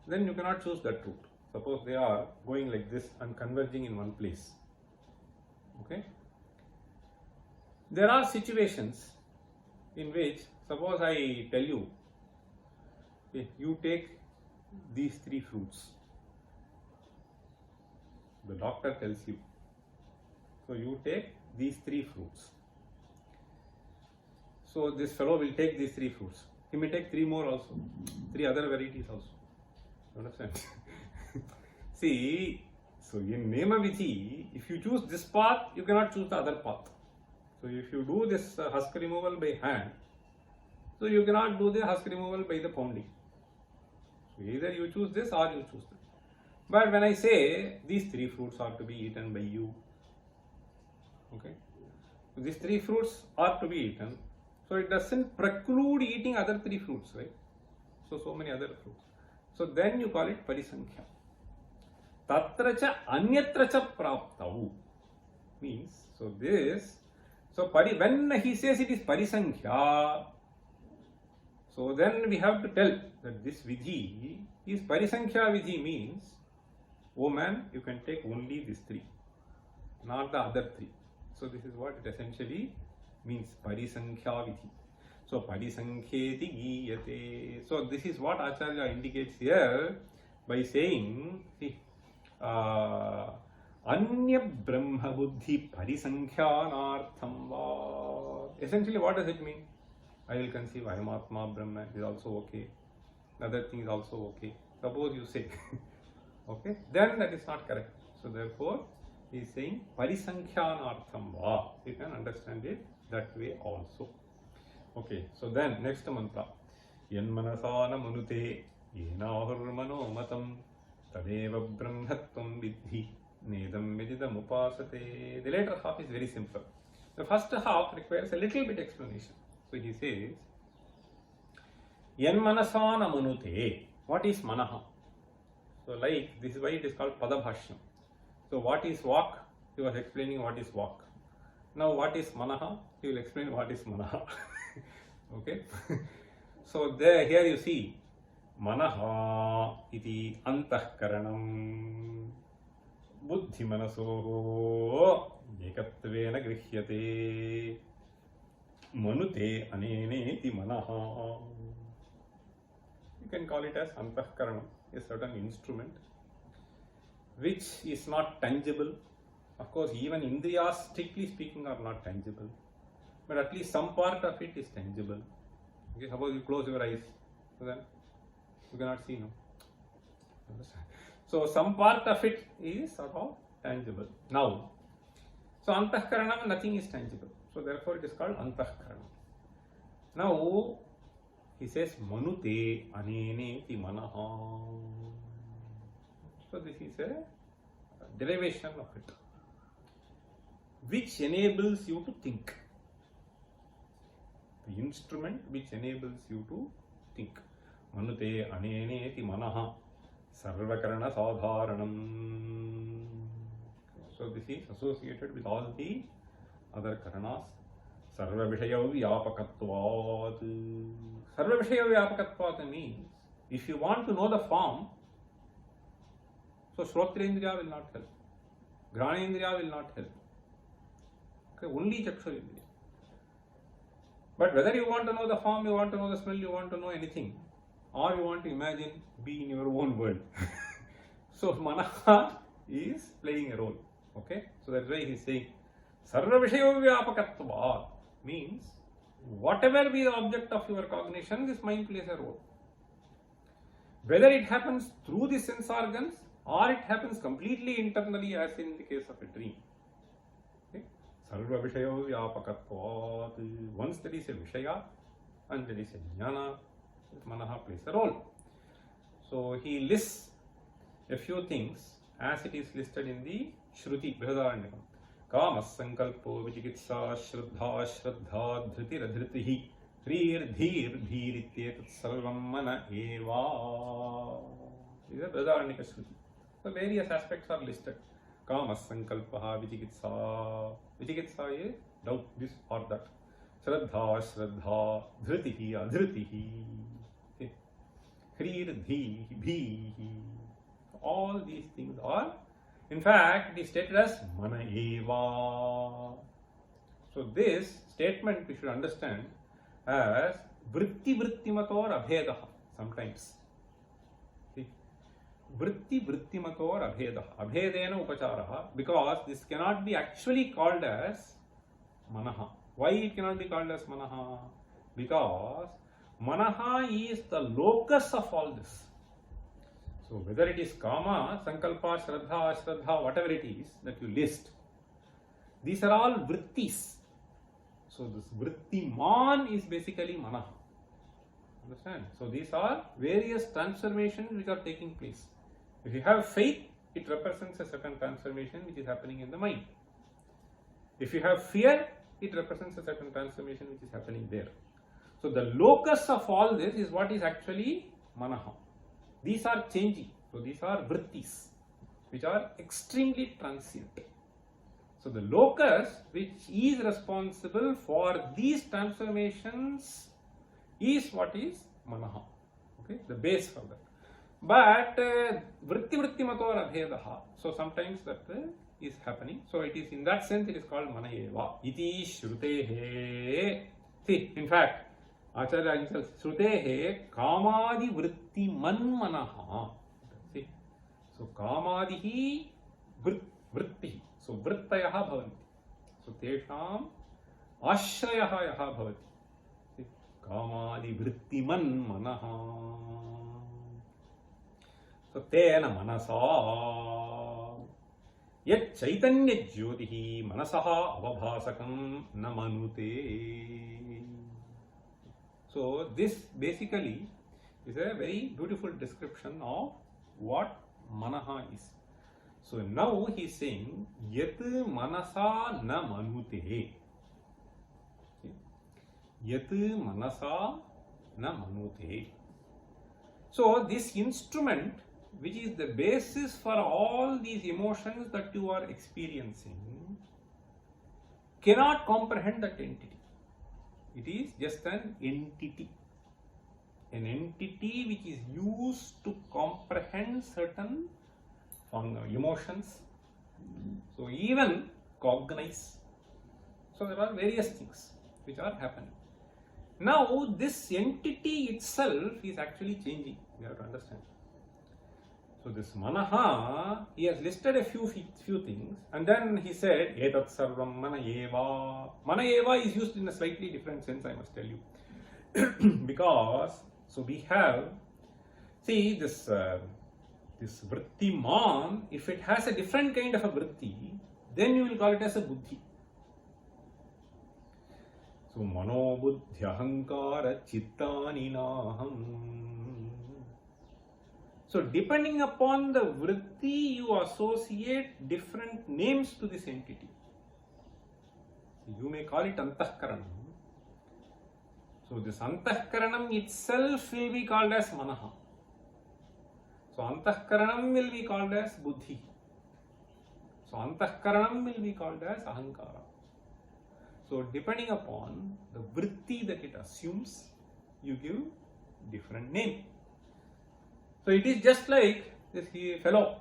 then you cannot choose that route. Suppose they are going like this and converging in one place. Okay. There are situations in which, suppose I tell you, okay, you take these 3 fruits. The doctor tells you. So you take these 3 fruits. So this fellow will take these 3 fruits. He may take 3 more also, 3 other varieties also. You understand? See, so in Nema Vidhi, if you choose this path, you cannot choose the other path. So if you do this husk removal by hand, so you cannot do the husk removal by the pounding. So either you choose this or you choose this. But when I say these 3 fruits are to be eaten by you, okay, so these 3 fruits are to be eaten, so it doesn't preclude eating other 3 fruits, right? So many other fruits. So then you call it parisankhya. Tatra cha anyatra cha praptau means, so this, so when he says it is parisankhya, so then we have to tell that this vidhi is parisankhya vidhi means, oh man, you can take only these 3, not the other 3. So this is what it essentially means, parisankhya vidhi. So parisankheti giyate. So this is what Acharya indicates here by saying, see, anya brahma buddhi parisankhyanartham va. Essentially, what does it mean? I will conceive I am Atma Brahman is also okay. Another thing is also okay. Suppose you say, okay, then that is not correct. So therefore, he is saying parisankhyānārtham va. You can understand it that way also. Okay, so then next mantra. Yanmanasāna manute yenāhurmano matam tadeva brahmatvam vidhi nedam vididam upasate. The later half is very simple. The first half requires a little bit explanation. So he says, Yanmanasāna manute. What is manaha? So like, this is why it is called Padabhashyam. So what is vak? He was explaining what is vak. Now what is manaha? He will explain what is manaha. Okay. So there, here you see, manaha iti antahkaranam buddhi manasoho ekatvena grihyate manute aneneti manaha. You can call it as antahkaranam, a certain instrument which is not tangible. Of course, even indriyas, strictly speaking, are not tangible, but at least some part of it is tangible. Okay, suppose you close your eyes, so then you cannot see, no? So some part of it is sort of tangible. Now, so antahkaranam, nothing is tangible. So therefore it is called antahkaranam. Now, he says, manute aneneti manaha. So this is a derivation of it, which enables you to think. The instrument which enables you to think. Manute aneneti manaha sarvakarana sadharanam. So this is associated with all the other karanas. Sarva vishaya vyapakatvat. Sarva vishaya vyapakatvat means, if you want to know the form, so Shrotrendriya will not help. Granendriya will not help. Okay, only Chakshurindriya. But whether you want to know the form, you want to know the smell, you want to know anything, or you want to imagine, be in your own world. So Manaha is playing a role. Okay, so that's why he is saying Sarva Vishayo Vyapakatva means whatever be the object of your cognition, this mind plays a role. Whether it happens through the sense organs or it happens completely internally, as in the case of a dream. Okay? Sarva Vishayo Vyapakatva. Once there is a Vishaya and there is a Jnana, Manaha plays a role. So he lists a few things as it is listed in the Shruti Brihadaranyakam. Kamas sankalpo vichikitsa shraddha shraddha dhriti radhritihi hrir dhir dhir ityetat sarvam mana eva. These are Brihadaranyaka Shruti. So various aspects are listed. Kamas sankalpaha vichikitsa. Vichikitsa is doubt, this or that. Shraddha shraddha dhritihi adhritihi. Hrir dhir bhihi. All these things are, in fact, it is stated as mana eva. So this statement we should understand as vritti vrittimator abhedaha sometimes. See, vritti vrittimator abhedaha. Abhedena upacharaha, because this cannot be actually called as manaha. Why it cannot be called as manaha? Because manaha is the locus of all this. So whether it is kama, sankalpa, shraddha, ashraddha, whatever it is that you list, these are all vrittis. So this vrittiman is basically manaha. Understand? So these are various transformations which are taking place. If you have faith, it represents a certain transformation which is happening in the mind. If you have fear, it represents a certain transformation which is happening there. So the locus of all this is what is actually manaha. These are changing. So these are vrittis, which are extremely transient. So the locus which is responsible for these transformations is what is manaha. Okay, the base for that. But vritti vrittimator abhedaha. So sometimes that is happening. So it is in that sense it is called mana eva. Iti shrutehe. See, in fact, Acharya himself, Shrutehe kamadi vritti manmanaha. See, so kamadihi vritti. So vrittayaha bhavanti. So tesham ashrayaha yaha bhavati. See, kamadi vritti manmanaha. So tena manasa yat chaitanya jyotihi manasaha avabhasakam na manute. So this basically is a very beautiful description of what manaha is. So now he is saying yat manasa na manute. Yat manasa na manute. So this instrument which is the basis for all these emotions that you are experiencing cannot comprehend that entity. It is just an entity which is used to comprehend certain emotions. So even cognize. So there are various things which are happening. Now this entity itself is actually changing. We have to understand. So this manaha, he has listed a few things, and then he said etat sarvam mana eva. Mana eva is used in a slightly different sense, I must tell you. Because so we have, see this vritti man, if it has a different kind of a vritti, then you will call it as a buddhi. So mano buddhi ahankara chittani naham. So depending upon the vritti, you associate different names to this entity. You may call it antahkaranam. So this antahkaranam itself will be called as manaha. So antahkaranam will be called as buddhi. So antahkaranam will be called as ahankara. So depending upon the vritti that it assumes, you give different name. So it is just like this fellow.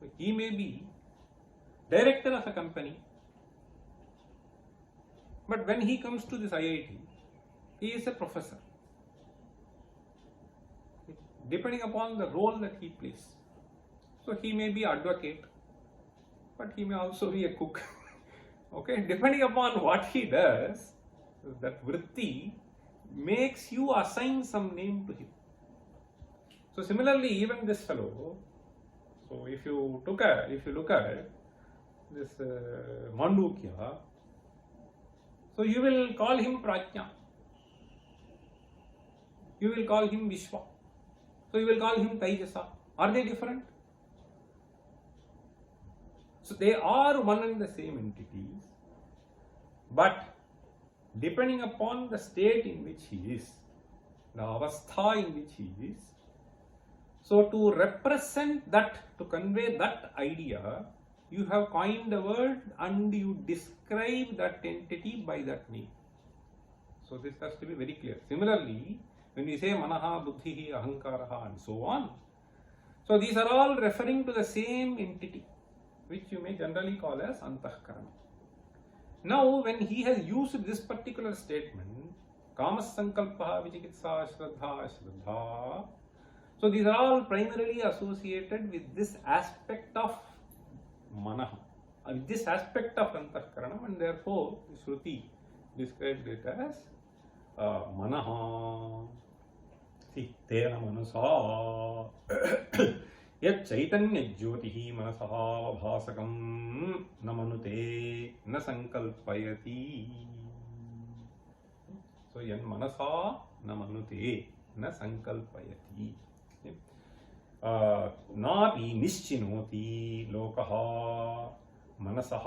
So he may be director of a company. But when he comes to this IIT, he is a professor. Depending upon the role that he plays. So he may be advocate, but he may also be a cook. Okay, depending upon what he does, that vritti makes you assign some name to him. So similarly, even this fellow, so if you look at this Mandukya, so you will call him Prajna, you will call him Vishwa, so you will call him Taijasa. Are they different? So they are one and the same entities, but depending upon the state in which he is, the avastha in which he is, so to represent that, to convey that idea, you have coined a word and you describe that entity by that name. So this has to be very clear. Similarly, when we say manaha, buddhihi, ahankaraha and so on, so these are all referring to the same entity, which you may generally call as antahkarana. Now, when he has used this particular statement, kamasankalpaha, vichikitsa, shraddha, so these are all primarily associated with this aspect of manaha, with this aspect of antahkaranam, and therefore Shruti described it as manaha. See, tena manasa yat chaitanya jyotihi manasaha bhasakam na manute na sankalpayati. So yan manasa na manute na sankalpayati. नापि निश्चिनोति लोकः मनसः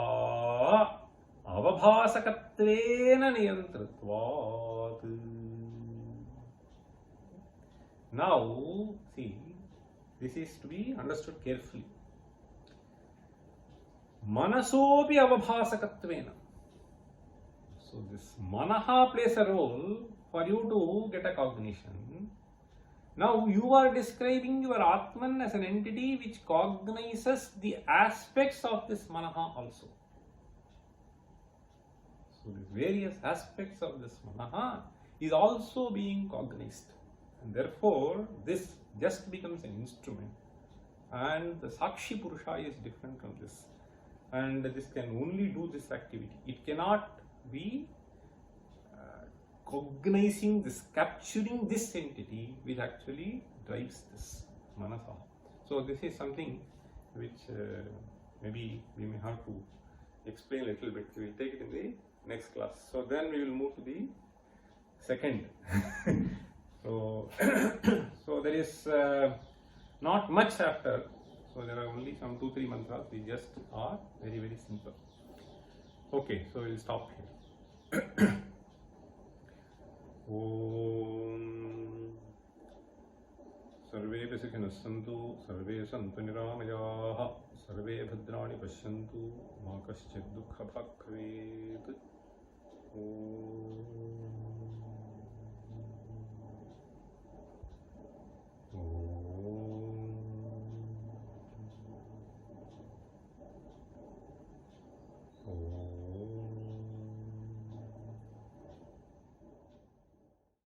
अवभासकत्वेन नियन्त्रित्वात्. Now, see, this is to be understood carefully. Manasopi avabhasakatvena. So this manaha plays a role for you to get a cognition. Now you are describing your Atman as an entity which cognizes the aspects of this manaha also. So the various aspects of this manaha is also being cognized, and therefore this just becomes an instrument, and the Sakshi Purusha is different from this, and this can only do this activity. It cannot be cognizing this, capturing this entity which actually drives this manasa. So this is something which maybe we may have to explain a little bit. We will take it in the next class. So then we will move to the second. So so there is not much after. So there are only some 2-3 mantras. We just are very, very simple. Okay, so we will stop here. Om Sarve Sukhino Santu, Sarve Santu Niramayaha, Sarve Bhadrani Pashyantu, Ma Kaschid Dukha Bhakvet. Om